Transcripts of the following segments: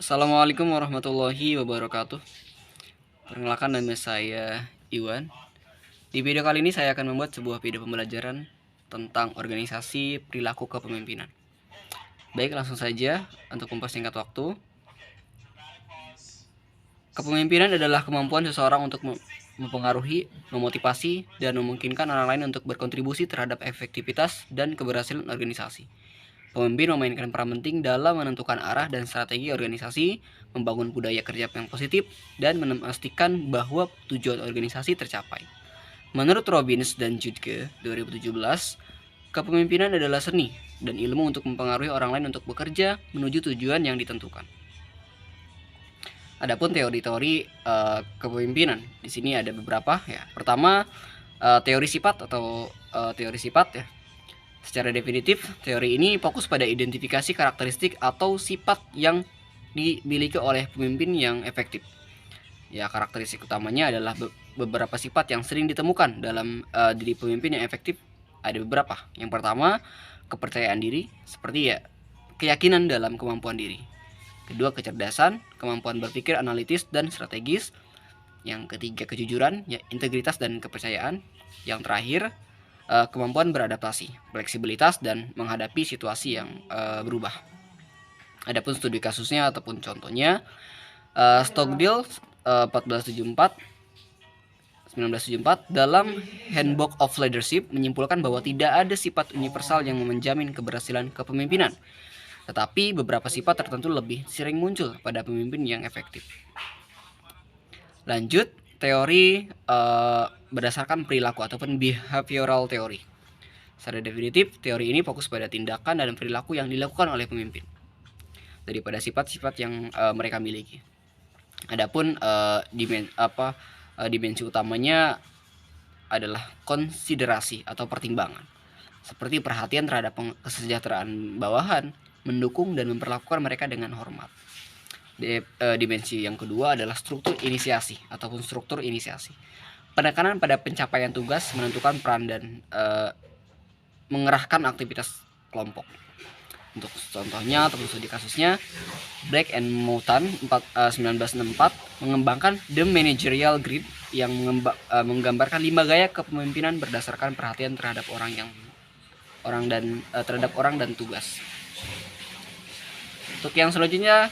Assalamualaikum warahmatullahi wabarakatuh. Perkenalkan, nama saya Iwan. Di video kali ini saya akan membuat sebuah video pembelajaran tentang organisasi perilaku kepemimpinan. Baik, langsung saja untuk mempersingkat waktu. Kepemimpinan adalah kemampuan seseorang untuk mempengaruhi, memotivasi, dan memungkinkan orang lain untuk berkontribusi terhadap efektivitas dan keberhasilan organisasi. Pemimpin memainkan peran penting dalam menentukan arah dan strategi organisasi, membangun budaya kerja yang positif, dan memastikan bahwa tujuan organisasi tercapai. Menurut Robbins dan Judge 2017, kepemimpinan adalah seni dan ilmu untuk mempengaruhi orang lain untuk bekerja menuju tujuan yang ditentukan. Adapun teori-teori kepemimpinan, di sini ada beberapa ya. Pertama, teori sifat atau teori sifat ya. Secara definitif, teori ini fokus pada identifikasi karakteristik atau sifat yang dimiliki oleh pemimpin yang efektif. Ya, karakteristik utamanya adalah beberapa sifat yang sering ditemukan dalam diri pemimpin yang efektif. Ada beberapa. Yang pertama, kepercayaan diri, seperti ya keyakinan dalam kemampuan diri. Kedua, kecerdasan, kemampuan berpikir analitis dan strategis. Yang ketiga, kejujuran, ya integritas dan kepercayaan. Yang terakhir, kemampuan beradaptasi, fleksibilitas, dan menghadapi situasi yang berubah. Adapun studi kasusnya ataupun contohnya, Stockdale 1974 dalam Handbook of Leadership menyimpulkan bahwa tidak ada sifat universal yang menjamin keberhasilan kepemimpinan, tetapi beberapa sifat tertentu lebih sering muncul pada pemimpin yang efektif. Lanjut, teori berdasarkan perilaku ataupun behavioral theory. Secara definitif, teori ini fokus pada tindakan dan perilaku yang dilakukan oleh pemimpin daripada sifat-sifat yang mereka miliki. Adapun dimensi utamanya adalah konsiderasi atau pertimbangan, seperti perhatian terhadap kesejahteraan bawahan, mendukung dan memperlakukan mereka dengan hormat. Dimensi yang kedua adalah struktur inisiasi ataupun struktur inisiasi. Penekanan pada pencapaian tugas, menentukan peran dan mengerahkan aktivitas kelompok. Untuk contohnya ataupun studi kasusnya, Black and Moulton 1964 mengembangkan The Managerial Grid yang menggambarkan 5 gaya kepemimpinan berdasarkan perhatian terhadap terhadap orang dan tugas. Untuk yang selanjutnya,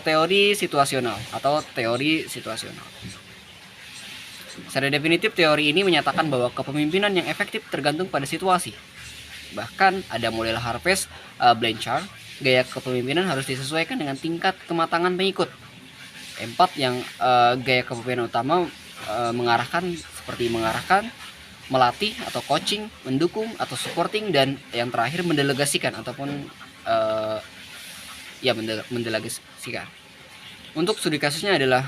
teori situasional atau teori situasional. Secara definitif, teori ini menyatakan bahwa kepemimpinan yang efektif tergantung pada situasi. Bahkan ada model Harvest Blanchard, gaya kepemimpinan harus disesuaikan dengan tingkat kematangan pengikut. 4 yang gaya kepemimpinan utama seperti mengarahkan, melatih atau coaching, mendukung atau supporting, dan yang terakhir mendelegasikan ataupun mendelegasikan. Untuk studi kasusnya adalah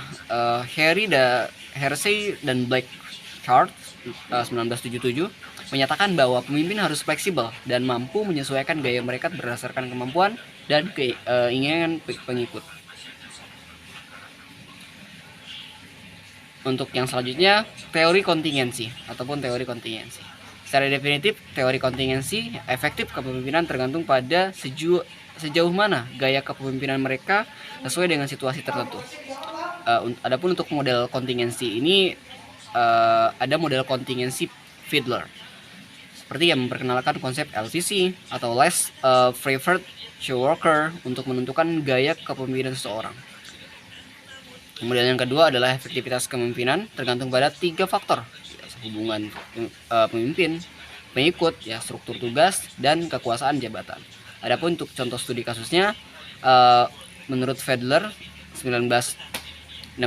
Hersey dan Blanchard 1977 menyatakan bahwa pemimpin harus fleksibel dan mampu menyesuaikan gaya mereka berdasarkan kemampuan dan keinginan pengikut. Untuk yang selanjutnya, teori kontingensi ataupun teori kontingensi. Secara definitif, teori kontingensi efektif kepemimpinan tergantung pada sejauh mana gaya kepemimpinan mereka sesuai dengan situasi tertentu. Adapun untuk model kontingensi ini ada model kontingensi Fiedler, seperti yang memperkenalkan konsep LCC atau Less Favored Coworker untuk menentukan gaya kepemimpinan seseorang. Kemudian yang kedua adalah efektivitas kepemimpinan tergantung pada 3 faktor, hubungan pemimpin, pengikut, ya struktur tugas, dan kekuasaan jabatan. Adapun untuk contoh studi kasusnya, menurut Fiedler 1967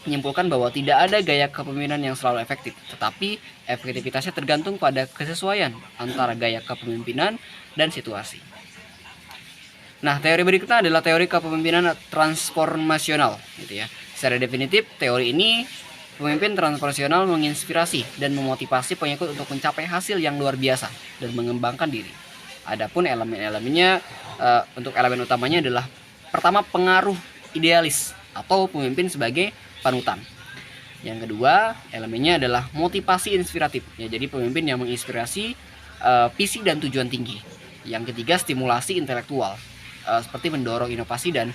menyimpulkan bahwa tidak ada gaya kepemimpinan yang selalu efektif, tetapi efektivitasnya tergantung pada kesesuaian antara gaya kepemimpinan dan situasi. Nah, teori berikutnya adalah teori kepemimpinan transformasional, gitu ya. Secara definitif, teori ini pemimpin transformasional menginspirasi dan memotivasi pengikut untuk mencapai hasil yang luar biasa dan mengembangkan diri. Adapun elemen-elemennya, untuk elemen utamanya adalah pertama, pengaruh idealis atau pemimpin sebagai panutan. Yang kedua, elemennya adalah motivasi inspiratif, ya, jadi pemimpin yang menginspirasi visi dan tujuan tinggi. Yang ketiga, stimulasi intelektual. seperti mendorong inovasi dan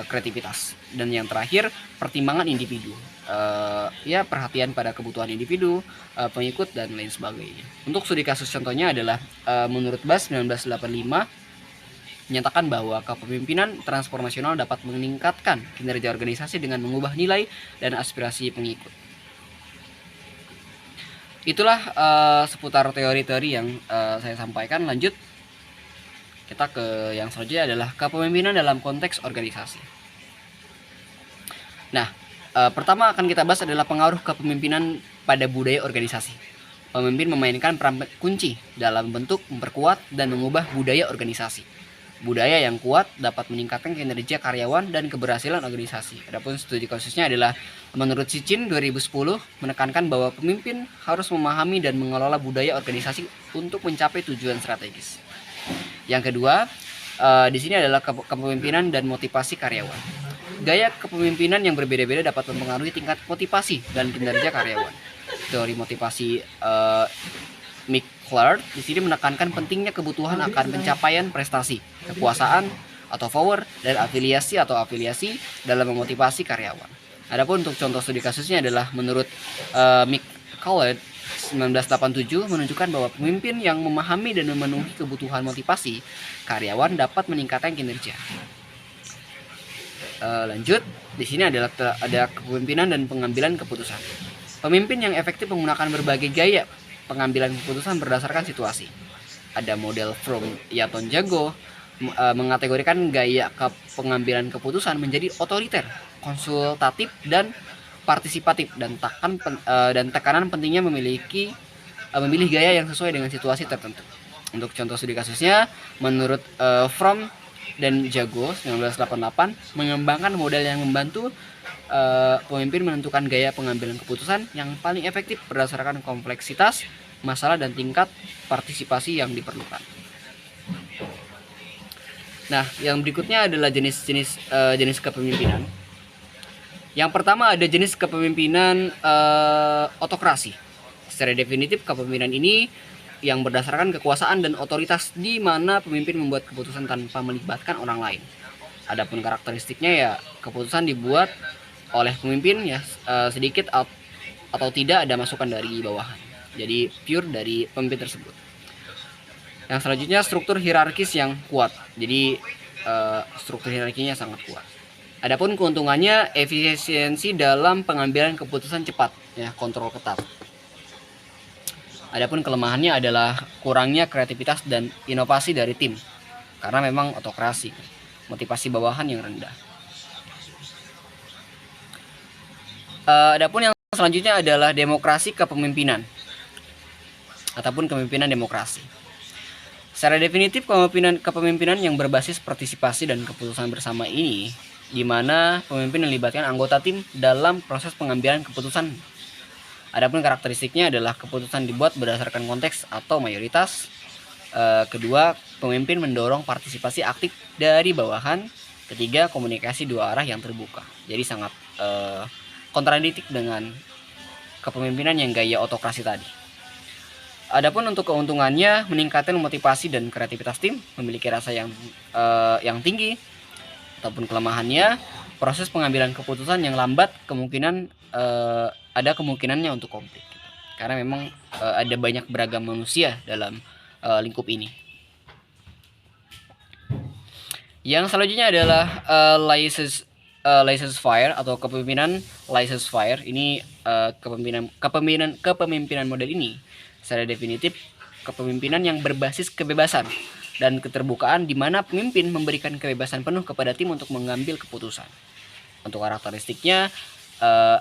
kreativitas. Dan yang terakhir, pertimbangan individu, ya perhatian pada kebutuhan individu, pengikut dan lain sebagainya. Untuk studi kasus contohnya adalah menurut BAS 1985 menyatakan bahwa kepemimpinan transformasional dapat meningkatkan kinerja organisasi dengan mengubah nilai dan aspirasi pengikut. Itulah seputar teori-teori yang saya sampaikan. Lanjut, kita ke yang selanjutnya adalah kepemimpinan dalam konteks organisasi. Nah, pertama akan kita bahas adalah pengaruh kepemimpinan pada budaya organisasi. Pemimpin memainkan peran kunci dalam bentuk memperkuat dan mengubah budaya organisasi. Budaya yang kuat dapat meningkatkan kinerja karyawan dan keberhasilan organisasi. Adapun studi kasusnya adalah menurut Sitchin 2010 menekankan bahwa pemimpin harus memahami dan mengelola budaya organisasi untuk mencapai tujuan strategis. Yang kedua, di sini adalah kepemimpinan dan motivasi karyawan. Gaya kepemimpinan yang berbeda-beda dapat mempengaruhi tingkat motivasi dan kinerja karyawan. Teori motivasi Mick Clark di sini menekankan pentingnya kebutuhan akan pencapaian prestasi, kekuasaan atau power, dan afiliasi dalam memotivasi karyawan. Adapun untuk contoh studi kasusnya adalah menurut Mick Clark 1987 menunjukkan bahwa pemimpin yang memahami dan memenuhi kebutuhan motivasi karyawan dapat meningkatkan kinerja. Lanjut, di sini ada kepemimpinan dan pengambilan keputusan. Pemimpin yang efektif menggunakan berbagai gaya pengambilan keputusan berdasarkan situasi. Ada model from Yaton Jago mengategorikan gaya pengambilan keputusan menjadi otoriter, konsultatif, dan partisipatif, dan tekanan pentingnya memilih gaya yang sesuai dengan situasi tertentu. Untuk contoh studi kasusnya, menurut From dan Jago 1988 mengembangkan model yang membantu pemimpin menentukan gaya pengambilan keputusan yang paling efektif berdasarkan kompleksitas masalah dan tingkat partisipasi yang diperlukan. Nah, yang berikutnya adalah jenis kepemimpinan. Yang pertama ada jenis kepemimpinan otokrasi. Secara definitif, kepemimpinan ini yang berdasarkan kekuasaan dan otoritas di mana pemimpin membuat keputusan tanpa melibatkan orang lain. Adapun karakteristiknya ya keputusan dibuat oleh pemimpin ya sedikit atau tidak ada masukan dari bawahan. Jadi pure dari pemimpin tersebut. Yang selanjutnya struktur hierarkis yang kuat. Jadi struktur hierarkinya sangat kuat. Adapun keuntungannya efisiensi dalam pengambilan keputusan cepat, ya kontrol ketat. Adapun kelemahannya adalah kurangnya kreativitas dan inovasi dari tim karena memang otokrasi, motivasi bawahan yang rendah. Adapun yang selanjutnya adalah demokrasi kepemimpinan ataupun kepemimpinan demokrasi. Secara definitif kepemimpinan yang berbasis partisipasi dan keputusan bersama ini di mana pemimpin melibatkan anggota tim dalam proses pengambilan keputusan. Adapun karakteristiknya adalah keputusan dibuat berdasarkan konteks atau mayoritas. Kedua, pemimpin mendorong partisipasi aktif dari bawahan. Ketiga, komunikasi dua arah yang terbuka. Jadi sangat kontradiktif dengan kepemimpinan yang gaya otokrasi tadi. Adapun untuk keuntungannya meningkatkan motivasi dan kreativitas tim, memiliki rasa yang tinggi. Ataupun kelemahannya proses pengambilan keputusan yang lambat, ada kemungkinannya untuk konflik karena memang ada banyak beragam manusia dalam lingkup ini. Yang selanjutnya adalah laissez-faire atau kepemimpinan laissez-faire. Ini kepemimpinan model ini secara definitif kepemimpinan yang berbasis kebebasan dan keterbukaan di mana pemimpin memberikan kebebasan penuh kepada tim untuk mengambil keputusan. Untuk karakteristiknya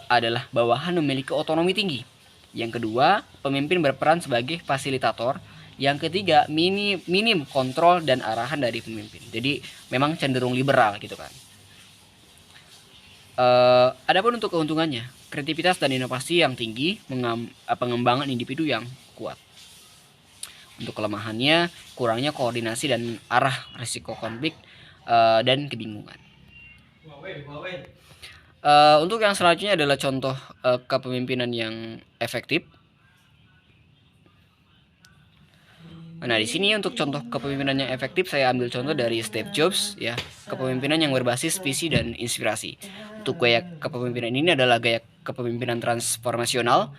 adalah bawahan memiliki otonomi tinggi. Yang kedua, pemimpin berperan sebagai fasilitator. Yang ketiga, minim kontrol dan arahan dari pemimpin. Jadi memang cenderung liberal gitu kan. Adapun untuk keuntungannya, kreativitas dan inovasi yang tinggi, pengembangan individu yang kuat. Untuk kelemahannya, kurangnya koordinasi dan arah risiko konflik dan kebingungan. Untuk yang selanjutnya adalah contoh kepemimpinan yang efektif. Nah, di sini untuk contoh kepemimpinan yang efektif saya ambil contoh dari Steve Jobs ya, kepemimpinan yang berbasis visi dan inspirasi. Untuk gaya kepemimpinan ini adalah gaya kepemimpinan transformasional.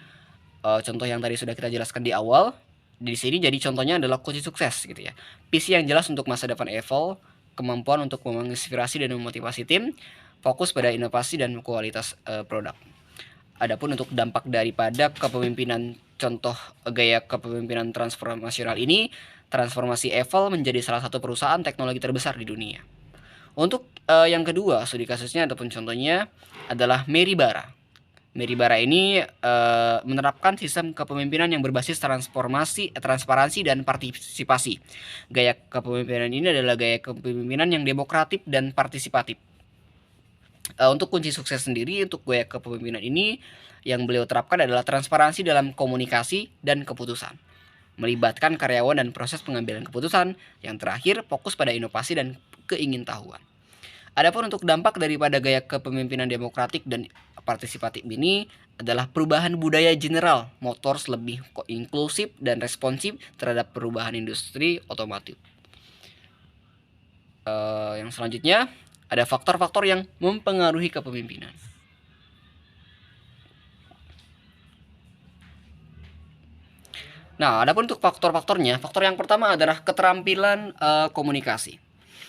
Contoh yang tadi sudah kita jelaskan di awal. Di sini jadi contohnya adalah kunci sukses gitu ya. Visi yang jelas untuk masa depan Apple, kemampuan untuk menginspirasi dan memotivasi tim, fokus pada inovasi dan kualitas produk. Adapun untuk dampak daripada kepemimpinan contoh gaya kepemimpinan transformasional ini, transformasi Apple menjadi salah satu perusahaan teknologi terbesar di dunia. Untuk yang kedua, studi kasusnya ataupun contohnya adalah Mary Barra. Mary Barra ini menerapkan sistem kepemimpinan yang berbasis transparansi dan partisipasi. Gaya kepemimpinan ini adalah gaya kepemimpinan yang demokratik dan partisipatif. Untuk kunci sukses sendiri untuk gaya kepemimpinan ini yang beliau terapkan adalah transparansi dalam komunikasi dan keputusan, melibatkan karyawan dan proses pengambilan keputusan, yang terakhir fokus pada inovasi dan keingintahuan. Adapun untuk dampak daripada gaya kepemimpinan demokratik dan partisipatif ini adalah perubahan budaya general motors lebih inklusif dan responsif terhadap perubahan industri otomotif. Yang selanjutnya ada faktor-faktor yang mempengaruhi kepemimpinan. Nah, adapun untuk faktor-faktornya, faktor yang pertama adalah keterampilan komunikasi.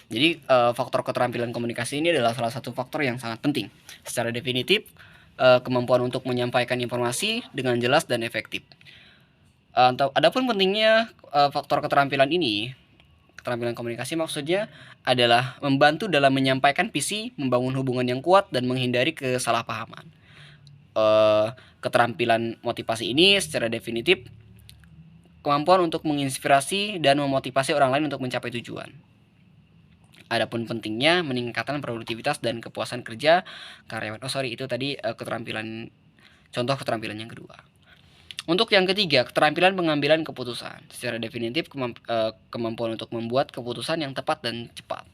Jadi faktor keterampilan komunikasi ini adalah salah satu faktor yang sangat penting. Secara definitif, kemampuan untuk menyampaikan informasi dengan jelas dan efektif. Adapun pentingnya faktor keterampilan ini, keterampilan komunikasi maksudnya adalah membantu dalam menyampaikan visi, membangun hubungan yang kuat, dan menghindari kesalahpahaman. Keterampilan motivasi ini secara definitif kemampuan untuk menginspirasi dan memotivasi orang lain untuk mencapai tujuan. Adapun pentingnya meningkatkan produktivitas dan kepuasan kerja karyawan. Itu tadi keterampilan, contoh keterampilan yang kedua. Untuk yang ketiga, keterampilan pengambilan keputusan. Secara definitif kemampuan untuk membuat keputusan yang tepat dan cepat.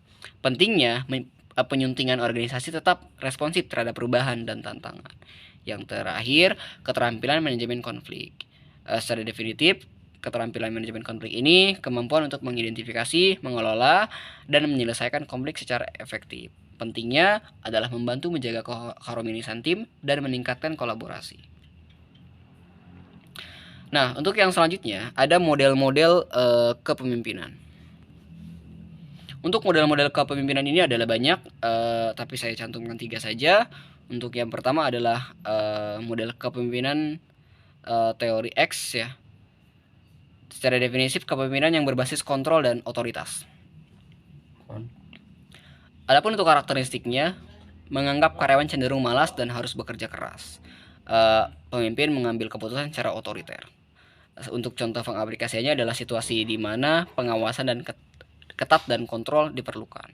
Pentingnya penyuntingan organisasi tetap responsif terhadap perubahan dan tantangan. Yang terakhir, keterampilan manajemen konflik. Secara definitif keterampilan manajemen konflik ini kemampuan untuk mengidentifikasi, mengelola, dan menyelesaikan konflik secara efektif. Pentingnya adalah membantu menjaga keharmonisan tim dan meningkatkan kolaborasi. Nah, untuk yang selanjutnya ada model-model kepemimpinan. Untuk model-model kepemimpinan ini adalah banyak, tapi saya cantumkan 3 saja. Untuk yang pertama adalah model kepemimpinan teori X ya. Secara definitif kepemimpinan yang berbasis kontrol dan otoritas. Adapun untuk karakteristiknya, menganggap karyawan cenderung malas dan harus bekerja keras. Pemimpin mengambil keputusan secara otoriter. Untuk contoh pengaplikasiannya adalah situasi di mana pengawasan dan ketat dan kontrol diperlukan.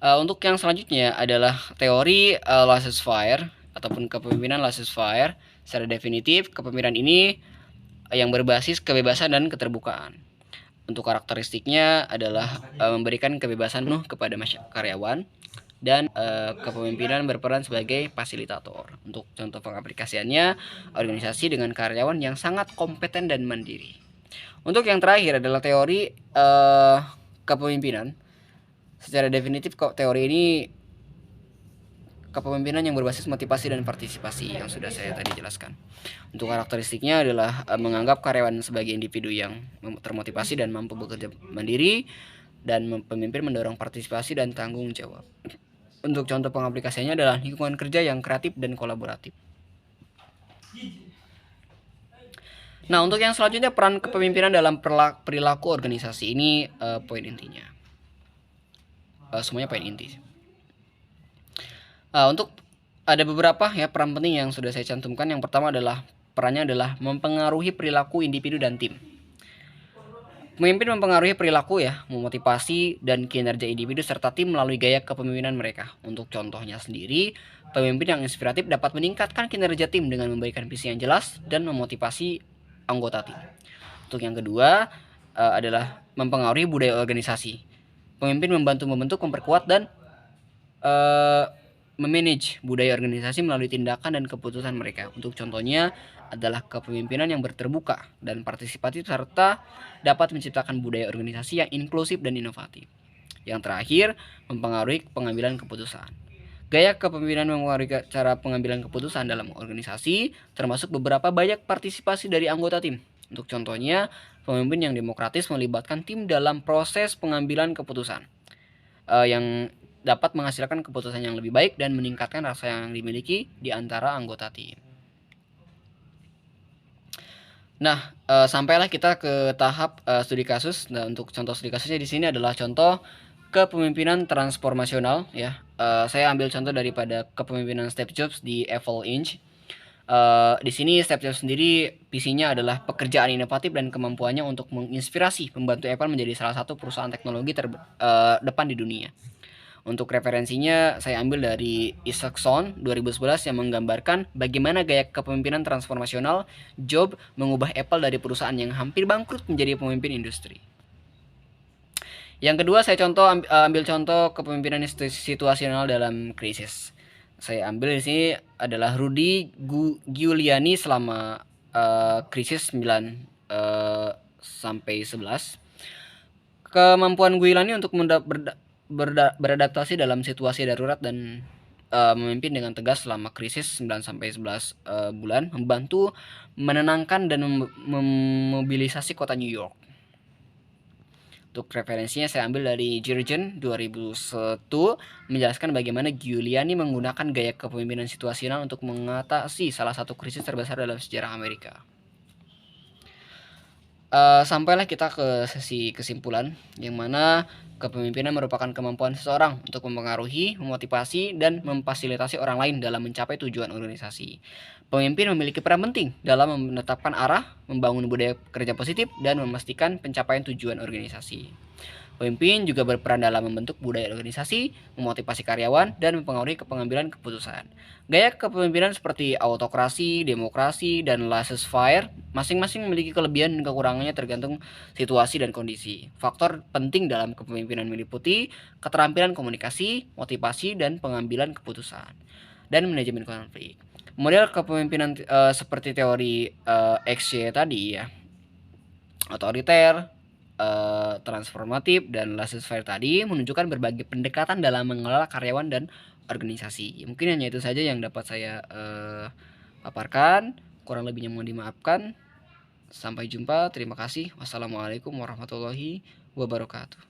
Untuk yang selanjutnya adalah teori laissez-faire ataupun kepemimpinan laissez-faire. Secara definitif kepemimpinan ini yang berbasis kebebasan dan keterbukaan. Untuk karakteristiknya adalah memberikan kebebasan penuh kepada karyawan dan kepemimpinan berperan sebagai fasilitator. Untuk contoh pengaplikasiannya, organisasi dengan karyawan yang sangat kompeten dan mandiri. Untuk yang terakhir adalah teori kepemimpinan. Secara definitif teori ini kepemimpinan yang berbasis motivasi dan partisipasi yang sudah saya tadi jelaskan. Untuk karakteristiknya adalah menganggap karyawan sebagai individu yang termotivasi dan mampu bekerja mandiri, dan pemimpin mendorong partisipasi dan tanggung jawab. Untuk contoh pengaplikasiannya adalah lingkungan kerja yang kreatif dan kolaboratif. Nah, untuk yang selanjutnya peran kepemimpinan dalam perilaku organisasi ini poin intinya. Semuanya poin inti. Untuk ada beberapa ya peran penting yang sudah saya cantumkan. Yang pertama adalah perannya adalah mempengaruhi perilaku individu dan tim. Pemimpin mempengaruhi perilaku ya, memotivasi dan kinerja individu serta tim melalui gaya kepemimpinan mereka. Untuk contohnya sendiri, pemimpin yang inspiratif dapat meningkatkan kinerja tim dengan memberikan visi yang jelas dan memotivasi anggota tim. Untuk yang kedua adalah mempengaruhi budaya organisasi. Pemimpin membantu membentuk, memperkuat dan memanage budaya organisasi melalui tindakan dan keputusan mereka. Untuk contohnya adalah kepemimpinan yang terbuka dan partisipatif serta dapat menciptakan budaya organisasi yang inklusif dan inovatif. Yang terakhir, mempengaruhi pengambilan keputusan. Gaya kepemimpinan mempengaruhi cara pengambilan keputusan dalam organisasi, termasuk beberapa banyak partisipasi dari anggota tim. Untuk contohnya, pemimpin yang demokratis melibatkan tim dalam proses pengambilan keputusan, yang dapat menghasilkan keputusan yang lebih baik dan meningkatkan rasa yang dimiliki di antara anggota tim. Nah, sampailah kita ke tahap studi kasus. Nah, untuk contoh studi kasusnya di sini adalah contoh kepemimpinan transformasional ya. Saya ambil contoh daripada kepemimpinan Steve Jobs di Apple Inc. Di sini Steve Jobs sendiri visinya adalah pekerjaan inovatif dan kemampuannya untuk menginspirasi membantu Apple menjadi salah satu perusahaan teknologi terdepan di dunia. Untuk referensinya saya ambil dari Isaacson 2011 yang menggambarkan bagaimana gaya kepemimpinan transformasional Jobs mengubah Apple dari perusahaan yang hampir bangkrut menjadi pemimpin industri. Yang kedua saya ambil contoh kepemimpinan situasional dalam krisis. Saya ambil di sini adalah Rudy Giuliani selama krisis 9 sampai 11. Kemampuan Giuliani untuk beradaptasi dalam situasi darurat dan memimpin dengan tegas selama krisis 9 sampai 11 bulan, membantu menenangkan dan memobilisasi kota New York. Untuk referensinya saya ambil dari Jurgen 2001 menjelaskan bagaimana Giuliani menggunakan gaya kepemimpinan situasional untuk mengatasi salah satu krisis terbesar dalam sejarah Amerika. Sampailah kita ke sesi kesimpulan, yang mana kepemimpinan merupakan kemampuan seseorang untuk mempengaruhi, memotivasi, dan memfasilitasi orang lain dalam mencapai tujuan organisasi. Pemimpin memiliki peran penting dalam menetapkan arah, membangun budaya kerja positif, dan memastikan pencapaian tujuan organisasi. Pemimpin juga berperan dalam membentuk budaya organisasi, memotivasi karyawan, dan mempengaruhi pengambilan keputusan. Gaya kepemimpinan seperti autokrasi, demokrasi, dan laissez-faire masing-masing memiliki kelebihan dan kekurangannya tergantung situasi dan kondisi. Faktor penting dalam kepemimpinan meliputi keterampilan komunikasi, motivasi, dan pengambilan keputusan, dan manajemen konflik. Model kepemimpinan seperti teori XY tadi ya, otoriter, transformatif, dan laissez-faire tadi menunjukkan berbagai pendekatan dalam mengelola karyawan dan organisasi. Mungkin hanya itu saja yang dapat saya paparkan. Kurang lebihnya mohon dimaafkan. Sampai jumpa. Terima kasih. Wassalamualaikum warahmatullahi wabarakatuh.